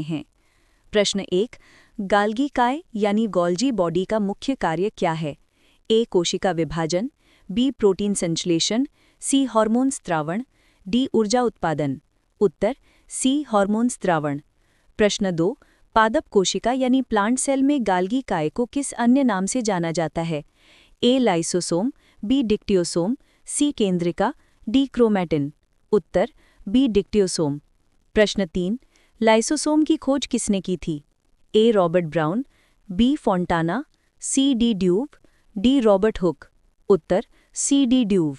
हैं। प्रश्न 1, गाल्गी काय यानी गोल्जी बॉडी का मुख्य कार्य क्या है? ए. कोशिका विभाजन, बी. प्रोटीन संश्लेषण, सी. Hormone स्त्रावण, D. ऊर्जा उत्पादन। उत्तर सी. हार्मोन स्त्रावण। प्रश्न 2, पादप कोशिका यानी प्लांट सेल में गाल्गी काय को किस अन्य नाम से जाना जाता है? A. Lysosome, B. Dictyosome, C. केंद्रिका, डी. क्रोमैटिन। उत्तर बी. डिक्टियोसोम। प्रश्न 3, लाइसोसोम की खोज किसने की थी? A. Robert Brown, B. Fontana, C. De. Duve, D. Robert Hooke. उत्तर सी. डी. ड्यूव।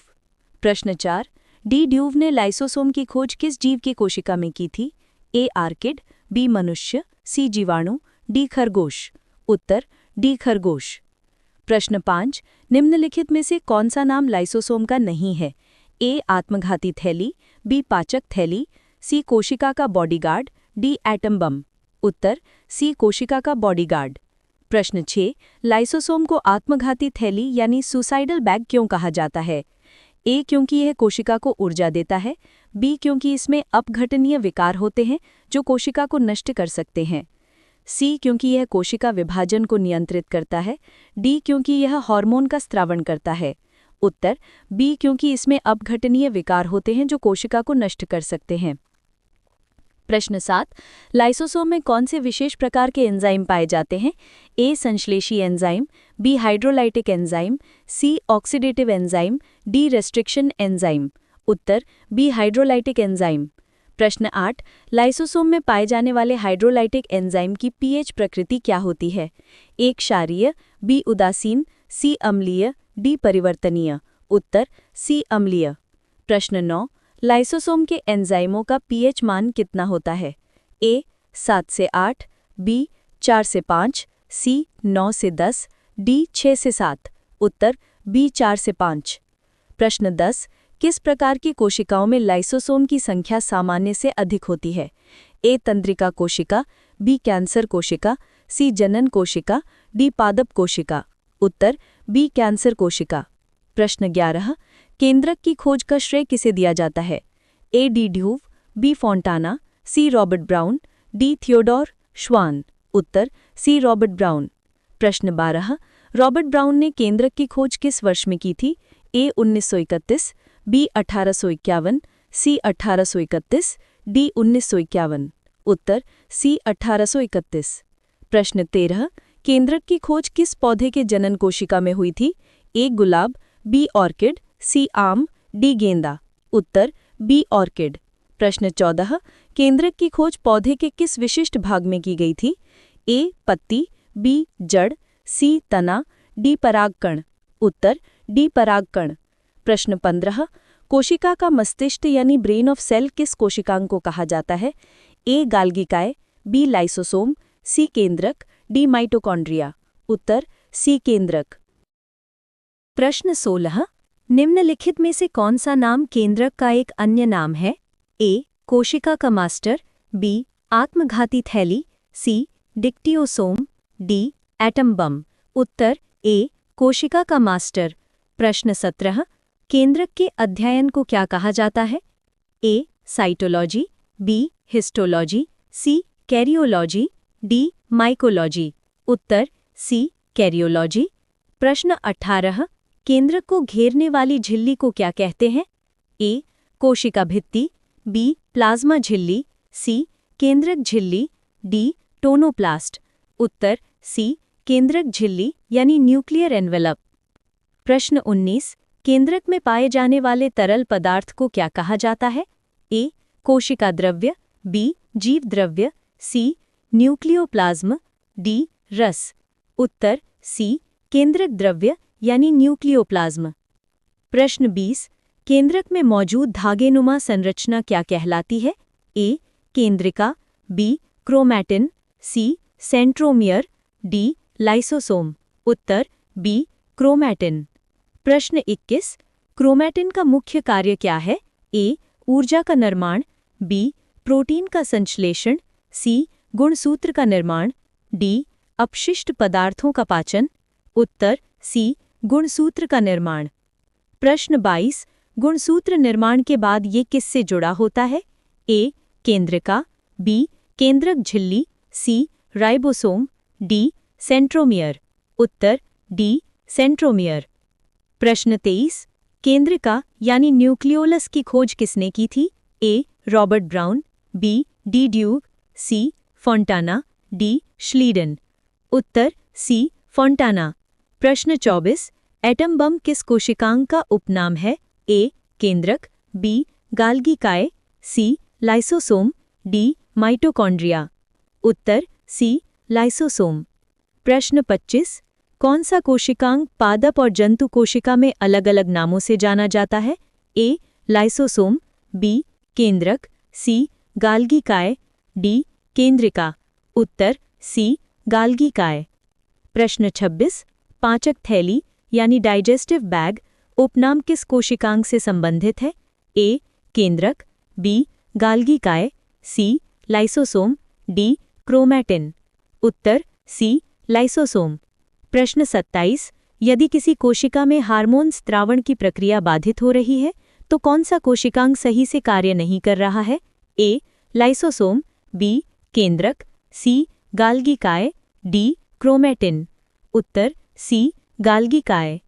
प्रश्न 4, डी. ड्यूव ने लाइसोसोम की खोज किस जीव की कोशिका में की थी? ए. Orchid, B. मनुष्य, सी. जीवाणु, डी. खरगोश। उत्तर डी. खरगोश। प्रश्न 5, निम्नलिखित में से कौन सा नाम लाइसोसोम का नहीं है? ए. आत्मघाती थैली, बी. पाचक थैली, सी. कोशिका का बॉडीगार्ड, डी. Atom bomb. उत्तर सी. कोशिका का बॉडीगार्ड। प्रश्न 6, लाइसोसोम को आत्मघाती थैली यानी सुसाइडल बैग क्यों कहा जाता है? ए. क्योंकि यह कोशिका को ऊर्जा देता है, बी. क्योंकि इसमें अपघटनीय विकार होते हैं जो कोशिका को नष्ट कर सकते हैं, सी. क्योंकि यह कोशिका विभाजन को नियंत्रित करता है, डी. क्योंकि यह हार्मोन का स्त्रावण करता है। उत्तर बी. क्योंकि इसमें अपघटनीय विकार होते हैं जो कोशिका को नष्ट कर सकते हैं। प्रश्न 7, लाइसोसोम में कौन से विशेष प्रकार के एंजाइम पाए जाते हैं? ए. संश्लेषी enzyme, B. Hydrolytic enzyme, C. Oxidative enzyme, D. Restriction enzyme. उत्तर बी. Hydrolytic enzyme. प्रश्न 8, लाइसोसोम में पाए जाने वाले हाइड्रोलाइटिक एंजाइम की पीएच प्रकृति क्या होती है? ए. क्षारीय, बी. उदासीन, सी. अम्लीय, डी. परिवर्तनीय। उत्तर सी. अम्लीय। प्रश्न 9, लाइसोसोम के एंजाइमों का पीएच मान कितना होता है? ए. 7 से 8, बी. 4 से 5, सी. 9 से 10, डी. 6 से 7। उत्तर बी. 4 से 5। प्रश्न 10, किस प्रकार की कोशिकाओं में लाइसोसोम की संख्या सामान्य से अधिक होती है? ए. तंत्रिका कोशिका, बी. कैंसर कोशिका, सी. जनन कोशिका, डी. पादप कोशिका। उत्तर बी. कैंसर कोशिका। प्रश्न 11, केंद्रक की खोज का श्रेय किसे दिया जाता है? A. De. Duve, B. Fontana, C. Robert Brown, D. Theodor Schwann. उत्तर सी. Robert Brown. प्रश्न 12, रॉबर्ट ब्राउन ने केंद्रक की खोज किस वर्ष में की थी? ए. 1931, बी. 1851, सी. 1831, डी. 1951। उत्तर सी. 1831। प्रश्न 13, केंद्रक की खोज किस पौधे के जनन कोशिका में हुई थी? ए. गुलाब, बी. ऑर्किड, सी. आम, डी. गेंदा। उत्तर बी. ऑर्किड। प्रश्न 14, केंद्रक की खोज पौधे के किस विशिष्ट भाग में की गई थी? ए. पत्ती, बी. जड़, सी. तना, डी. परागकण। उत्तर डी. परागकण। प्रश्न 15, कोशिका का मस्तिष्क यानी ब्रेन ऑफ सेल किस कोशिकांग को कहा जाता है? ए. गाल्गिकाय, बी. लाइसोसोम, सी. केंद्रक, डी. माइटोकॉन्ड्रिया। उत्तर सी. केंद्रक। प्रश्न 16, निम्नलिखित में से कौन सा नाम केंद्रक का एक अन्य नाम है? ए. कोशिका का मास्टर, बी. आत्मघाती थैली, C. Dictyosome, D. Atom bomb. उत्तर ए. कोशिका का मास्टर। प्रश्न 17, केंद्रक के अध्ययन को क्या कहा जाता है? A. Cytology, B. Histology, C. Karyology, D. Mycology. उत्तर सी. कैरियोलॉजी। प्रश्न 18, केंद्रक को घेरने वाली झिल्ली को क्या कहते हैं? ए. कोशिका भित्ति, बी. प्लाज्मा झिल्ली, सी. केंद्रक झिल्ली, डी. टोनोप्लास्ट। उत्तर सी. केंद्रक झिल्ली यानी न्यूक्लियर एनवेलप। प्रश्न 19, केंद्रक में पाए जाने वाले तरल पदार्थ को क्या कहा जाता है? ए. कोशिका द्रव्य, बी. जीव द्रव्य, सी. Nucleoplasm, D. रस। उत्तर सी. केंद्रक द्रव्य यानी न्यूक्लियोप्लाज्म। प्रश्न 20, केंद्रक में मौजूद धागेनुमा संरचना क्या कहलाती है? ए. केंद्रिका, B. Chromatin, C. Centromere, D. Lysosome. उत्तर बी. क्रोमैटिन। प्रश्न 21, क्रोमैटिन का मुख्य कार्य क्या है? ए. ऊर्जा का निर्माण, बी. प्रोटीन का संश्लेषण, सी. गुणसूत्र का निर्माण, डी. अपशिष्ट पदार्थों का पाचन। उत्तर सी. गुणसूत्र का निर्माण। प्रश्न 22, गुणसूत्र निर्माण के बाद ये किससे जुड़ा होता है? ए. केंद्रिका, बी. केंद्रक झिल्ली, सी राइबोसोम, डी सेंट्रोमियर। उत्तर डी सेंट्रोमियर। प्रश्न 23, केंद्रिका यानी न्यूक्लियोलस की खोज किसने की थी? A Robert Brown, B de Duve, C Fontana, D Schleiden. उत्तर सी फोंटाना। प्रश्न 24, एटम बम किस कोशिकांग का उपनाम है? ए केंद्रक, बी गाल्गी काय, सी लाइसोसोम, डी माइटोकॉन्ड्रिया। उत्तर सी लाइसोसोम। प्रश्न 25, कौन सा कोशिकांग पादप और जंतु कोशिका में अलग अलग नामों से जाना जाता है? ए लाइसोसोम, बी केंद्रक, सी गाल्गी काय, डी केंद्रिका। उत्तर सी गाल्गी काय। प्रश्न 26, पाचक थैली यानी डाइजेस्टिव बैग उपनाम किस कोशिकांग से संबंधित है? ए केंद्रक, बी गाल्गी काय, सी लाइसोसोम, डी क्रोमैटिन। उत्तर सी लाइसोसोम। प्रश्न 27, यदि किसी कोशिका में हार्मोन स्त्रावण की प्रक्रिया बाधित हो रही है तो कौन सा कोशिकांग सही से कार्य नहीं कर रहा है? ए लाइसोसोम, बी केंद्रक, सी गाल्गी काय, डी क्रोमैटिन। उत्तर सी गाल्गी काय।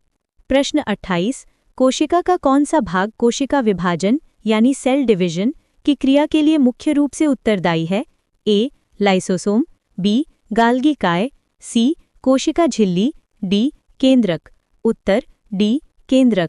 प्रश्न 28, कोशिका का कौन सा भाग कोशिका विभाजन यानी सेल डिवीजन की क्रिया के लिए मुख्य रूप से उत्तरदायी है? ए लाइसोसोम, बी गाल्गी काय, सी कोशिका झिल्ली, डी केंद्रक। उत्तर डी केंद्रक।